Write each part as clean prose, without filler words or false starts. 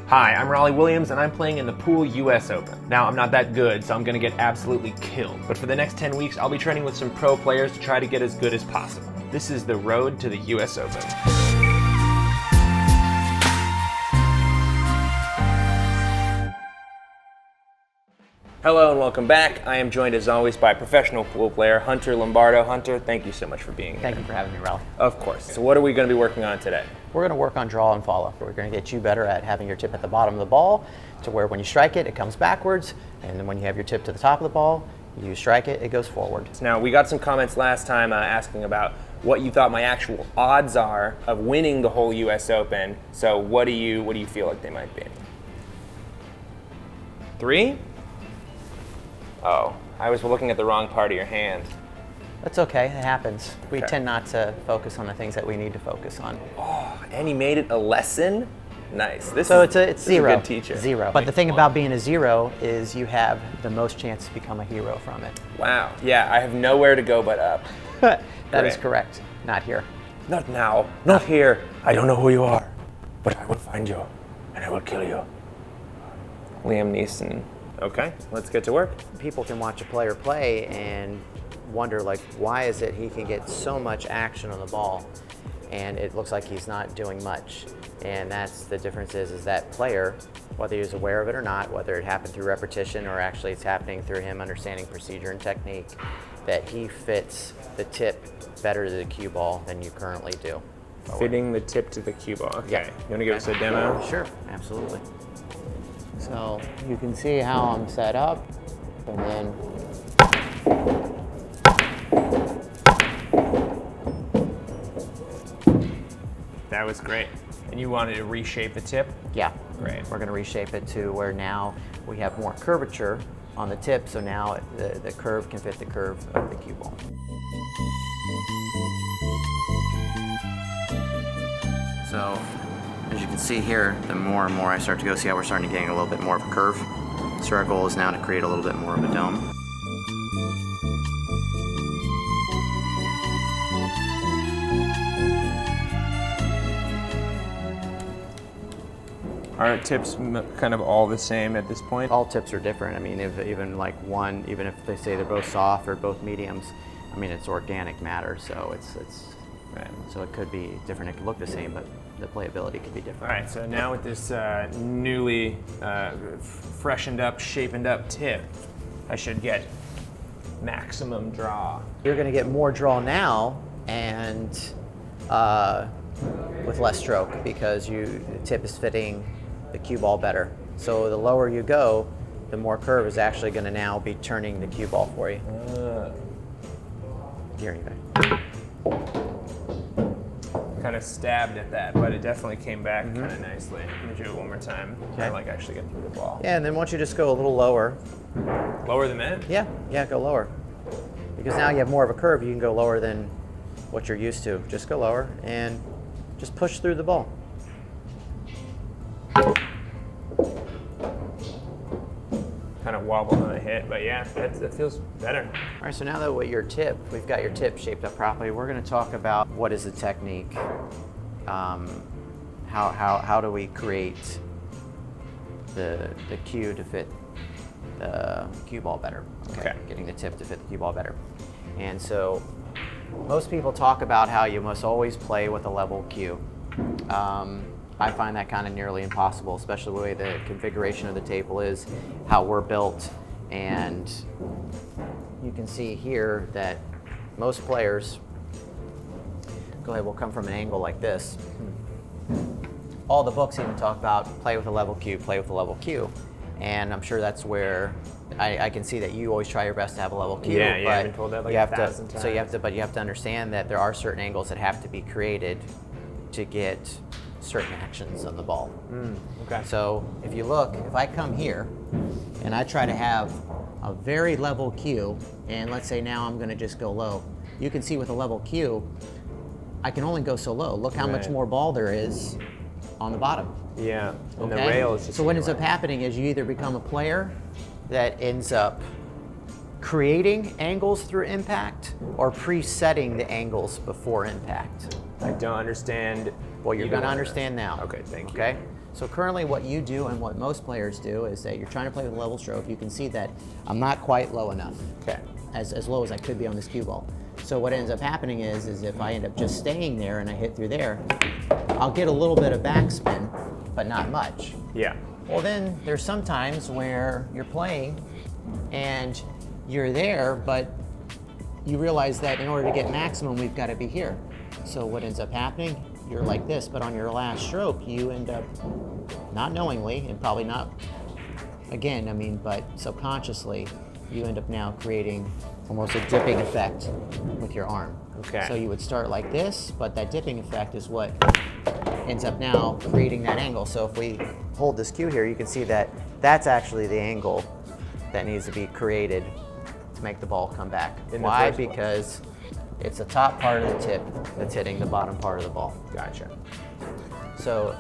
Hi, I'm Rollie Williams and I'm playing in the Pool US Open. Now, I'm not that good, so I'm gonna get absolutely killed. But for the next 10 weeks, I'll be training with some pro players to try to get as good as possible. This is the road to the US Open. Hello and welcome back. I am joined as always by professional pool player Hunter Lombardo. Hunter, thank you so much for being here. Thank you for having me, Rollie. Of course. So what are we going to be working on today? We're going to work on draw and follow. We're going to get you better at having your tip at the bottom of the ball to where when you strike it, it comes backwards. And then when you have your tip to the top of the ball, you strike it, it goes forward. Now, we got some comments last time asking about what you thought my actual odds are of winning the whole US Open. So what do you feel like they might be? 3? Oh, I was looking at the wrong part of your hand. That's okay, it happens. We Okay. tend not to focus on the things that we need to focus on. Oh, and he made it a lesson? Nice. This So is it's zero. a good teacher. Zero. But the thing about being a zero is you have the most chance to become a hero from it. Wow. Yeah, I have nowhere to go but up. That is Great. correct. Not here. Not now. Not here. I don't know who you are, but I will find you, and I will kill you. Liam Neeson. Okay, let's get to work. People can watch a player play and wonder, like, why is it he can get so much action on the ball and it looks like he's not doing much? And that's the difference is that player, whether he's aware of it or not, whether it happened through repetition or actually it's happening through him understanding procedure and technique, that he fits the tip better to the cue ball than you currently do. Fitting the tip to the cue ball. Okay, Yeah. you want to give us a demo? Sure, absolutely. So you can see how I'm set up, and then That was great. And you wanted to reshape the tip? yeah, Great. we're going to reshape it to where now we have more curvature on the tip, so now the curve can fit the curve of the cue ball. So as you can see here, the more and more I start to go, see how we're starting to gain a little bit more of a curve. So our goal is now to create a little bit more of a dome. Are tips kind of all the same at this point? All tips are different. I mean, even if they say they're both soft or both mediums, I mean, it's organic matter, so it's Right. so it could be different. It could look the same, but the playability could be different. All right, so now with this newly freshened up, shapened up tip, I should get maximum draw. You're going to get more draw now and with less stroke because the tip is fitting the cue ball better. So the lower you go, the more curve is actually going to now be turning the cue ball for you. Here you go. Kind of stabbed at that, but it definitely came back kind of nicely. Let me do it one more time. Okay. I like actually get through the ball. Yeah, and then once you just go a little lower, Lower than that? yeah, go lower. Because now you have more of a curve, you can go lower than what you're used to. Just go lower and just push through the ball. Kind of wobbled on the hit, but yeah, that feels better. All right, so now that we've got your tip shaped up properly, we're going to talk about what is the technique. How do we create the cue to fit the cue ball better? Okay. Getting the tip to fit the cue ball better. And so most people talk about how you must always play with a level cue. I find that kind of nearly impossible, especially the way the configuration of the table is, how we're built, and you can see here that most players, will come from an angle like this. All the books even talk about play with a level cue, play with a level cue, and I'm sure that's where I can see that you always try your best to have a level cue. Yeah, but I've been told that like you have 1,000 to, times. So you have to understand that there are certain angles that have to be created to get certain actions on the ball. Okay. So if you look, if I come here and I try to have a very level cue, and let's say now I'm going to just go low, you can see with a level cue, I can only go so low. Look how much Right. more ball there is on the bottom. Yeah, and the Okay? rail is just. So what in ends the up way. happening is you either become a player that ends up creating angles through impact or presetting the angles before impact. I don't understand. Well, you're either going to one of understand those. now. Okay, thank you. Okay? So currently what you do and what most players do is that you're trying to play with a level stroke. You can see that I'm not quite low enough, Okay. as low as I could be on this cue ball. So what ends up happening is if I end up just staying there and I hit through there, I'll get a little bit of backspin, but not much. Yeah. Well, then there's some times where you're playing and you're there, but you realize that in order to get maximum, we've got to be here. So what ends up happening, you're like this, but on your last stroke, you end up, not knowingly, and probably not, again, I mean, but subconsciously, you end up now creating almost a dipping effect with your arm. Okay. So you would start like this, but that dipping effect is what ends up now creating that angle. So if we hold this cue here, you can see that that's actually the angle that needs to be created to make the ball come back. Why? Because it's the top part of the tip that's hitting the bottom part of the ball. Gotcha. So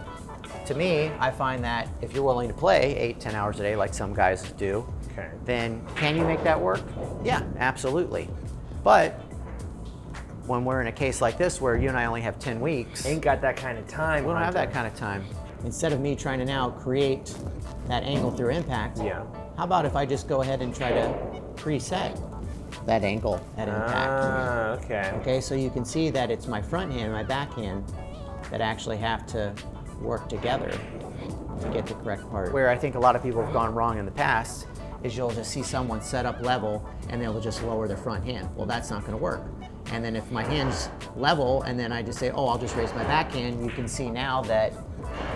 to me, I find that if you're willing to play 8-10 hours a day like some guys do, Okay. then can you make that work? Yeah, absolutely. But when we're in a case like this where you and I only have 10 weeks, Ain't got that kind of time. we don't have that kind of time. Instead of me trying to now create that angle through impact, Yeah. how about if I just go ahead and try to preset that angle at impact? Ah, okay. Okay, so you can see that it's my front hand and my backhand that actually have to work together to get the correct part. Where I think a lot of people have gone wrong in the past is you'll just see someone set up level and they'll just lower their front hand. Well, that's not gonna work. And then if my hand's level and then I just say, oh, I'll just raise my backhand, you can see now that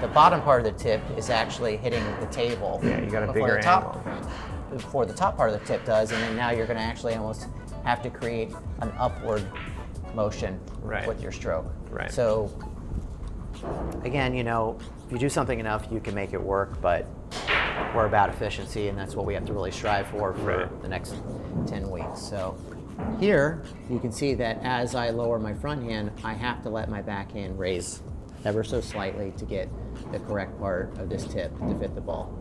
the bottom part of the tip is actually hitting the table. Yeah, you got a before bigger the top, before the top part of the tip does, and then now you're gonna actually almost have to create an upward motion Right. with your stroke. Right. So again, you know, if you do something enough, you can make it work, but we're about efficiency, and that's what we have to really strive for Right. the next 10 weeks. So here, you can see that as I lower my front hand, I have to let my backhand raise ever so slightly to get the correct part of this tip to fit the ball.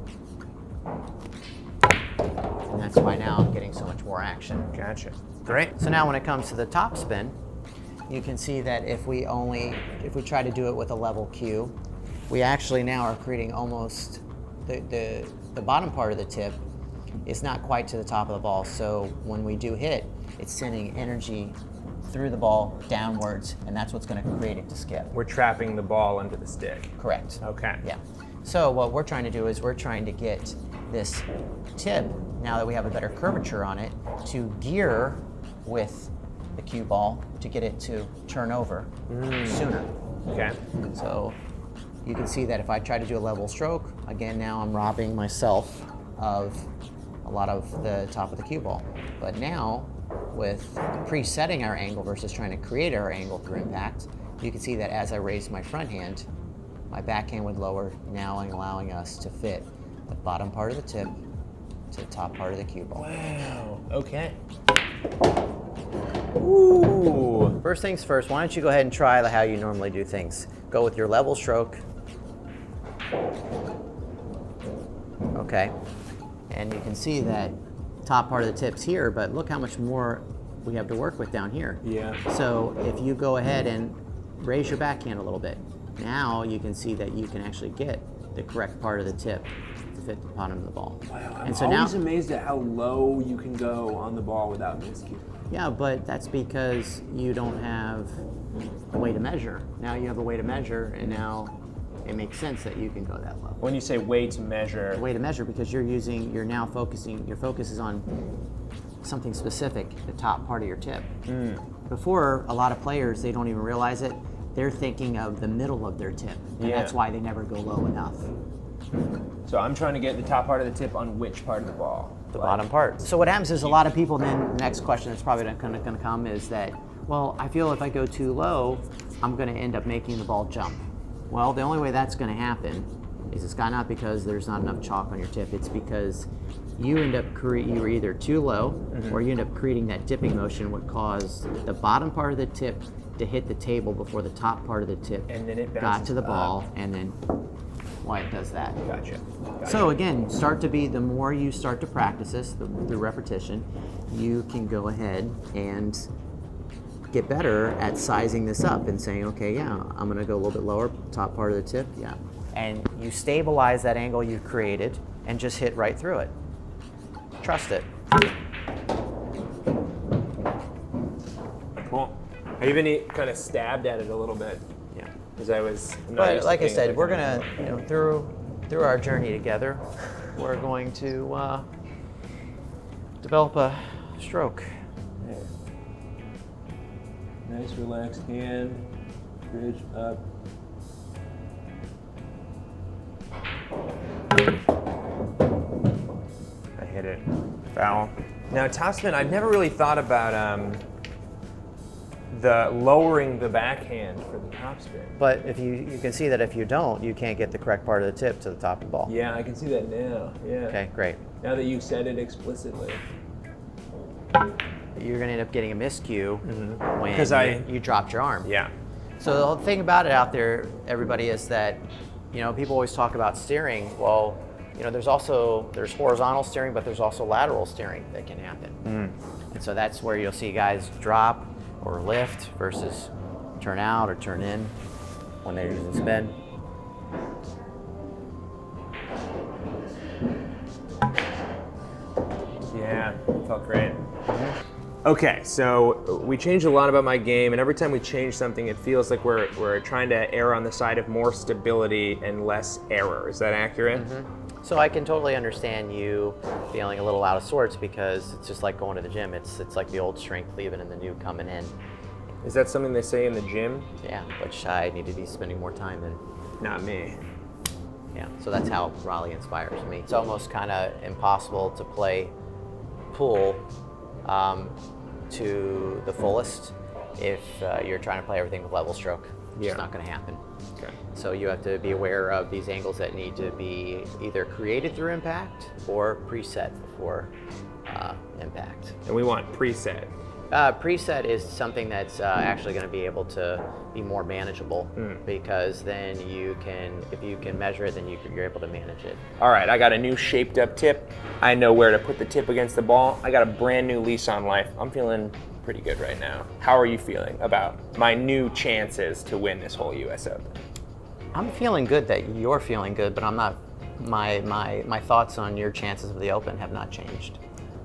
And that's why now I'm getting so much more action. Gotcha. Great. So now when it comes to the top spin, you can see that if we try to do it with a level cue, we actually now are creating almost the bottom part of the tip is not quite to the top of the ball. So when we do hit, it's sending energy through the ball downwards, and that's what's going to create it to skip. We're trapping the ball under the stick. Correct. Okay. Yeah. So what we're trying to do is we're trying to get this tip, now that we have a better curvature on it, to gear with the cue ball to get it to turn over sooner. Okay. So you can see that if I try to do a level stroke, again, now I'm robbing myself of a lot of the top of the cue ball. But now, with presetting our angle versus trying to create our angle through impact, you can see that as I raise my front hand, my backhand would lower, now allowing us to fit the bottom part of the tip to the top part of the cue ball. Wow. Okay. Ooh. First things first, why don't you go ahead and try how you normally do things. Go with your level stroke. Okay. And you can see that top part of the tip's here, but look how much more we have to work with down here. Yeah. So if you go ahead and raise your backhand a little bit, now you can see that you can actually get the correct part of the tip to fit the bottom of the ball. Wow, I'm And so always now, amazed at how low you can go on the ball without miscue. yeah, but that's because you don't have a way to measure. Now you have a way to measure, and now it makes sense that you can go that low. When you say way to measure, Way to measure because you're now focusing, your focus is on something specific, the top part of your tip. Before, a lot of players, they don't even realize it, they're thinking of the middle of their tip, and Yeah. that's why they never go low enough. so I'm trying to get the top part of the tip on which part of the ball? The bottom part. So what happens is a lot of people then, the next question that's probably going to come is that, well, I feel if I go too low, I'm going to end up making the ball jump. Well, the only way that's going to happen is it's not because there's not enough chalk on your tip, it's because you end up you're either too low or you end up creating that dipping motion would cause the bottom part of the tip to hit the table before the top part of the tip And then it got bounces to the up. ball, and then why it does that. Gotcha. So again, the more you start to practice this through repetition, you can go ahead and get better at sizing this up and saying, okay, yeah, I'm gonna go a little bit lower, top part of the tip, yeah. and you stabilize that angle you've created and just hit right through it. Trust it. Cool. I even kind of stabbed at it a little bit. Yeah. Because I'm not But used to like I things said, that we're kind gonna, of- you know, through our journey together, we're going to develop a stroke. There. Nice relaxed hand, bridge up. I hit it. Foul. Now, Topspin, I've never really thought about the lowering the backhand for the topspin. But if you can see that if you don't, you can't get the correct part of the tip to the top of the ball. Yeah, I can see that now. Yeah. Okay, great. Now that you said it explicitly. You're gonna end up getting a miscue when 'Cause you dropped your arm. Yeah. So the whole thing about it out there, everybody, is that, you know, people always talk about steering. Well, you know, there's horizontal steering, but there's also lateral steering that can happen. And so that's where you'll see guys drop or lift versus turn out or turn in when they're using spin. Yeah, felt great. Okay, so we changed a lot about my game, and every time we change something, it feels like we're trying to err on the side of more stability and less error. Is that accurate? So I can totally understand you feeling a little out of sorts, because it's just like going to the gym. It's like the old strength leaving and the new coming in. Is that something they say in the gym? Yeah, which I need to be spending more time in. Not me. Yeah, so that's how Rollie inspires me. It's almost kind of impossible to play pool to the fullest if you're trying to play everything with level stroke. It's just not going to happen. Okay. So you have to be aware of these angles that need to be either created through impact or preset before impact. And we want preset. Preset is something that's actually going to be able to be more manageable, because then you can, if you can measure it, then you're able to manage it. All right, I got a new shaped up tip. I know where to put the tip against the ball. I got a brand new lease on life. I'm feeling pretty good right now. How are you feeling about my new chances to win this whole US Open? I'm feeling good that you're feeling good, but I'm not. My thoughts on your chances of the Open have not changed.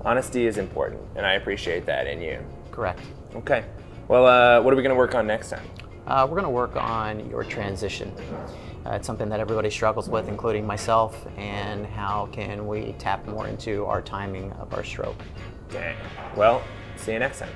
Honesty is important, and I appreciate that in you. Correct. Okay. Well, what are we going to work on next time? We're going to work on your transition. It's something that everybody struggles with, including myself, and how can we tap more into our timing of our stroke. Okay. Well, see you next time.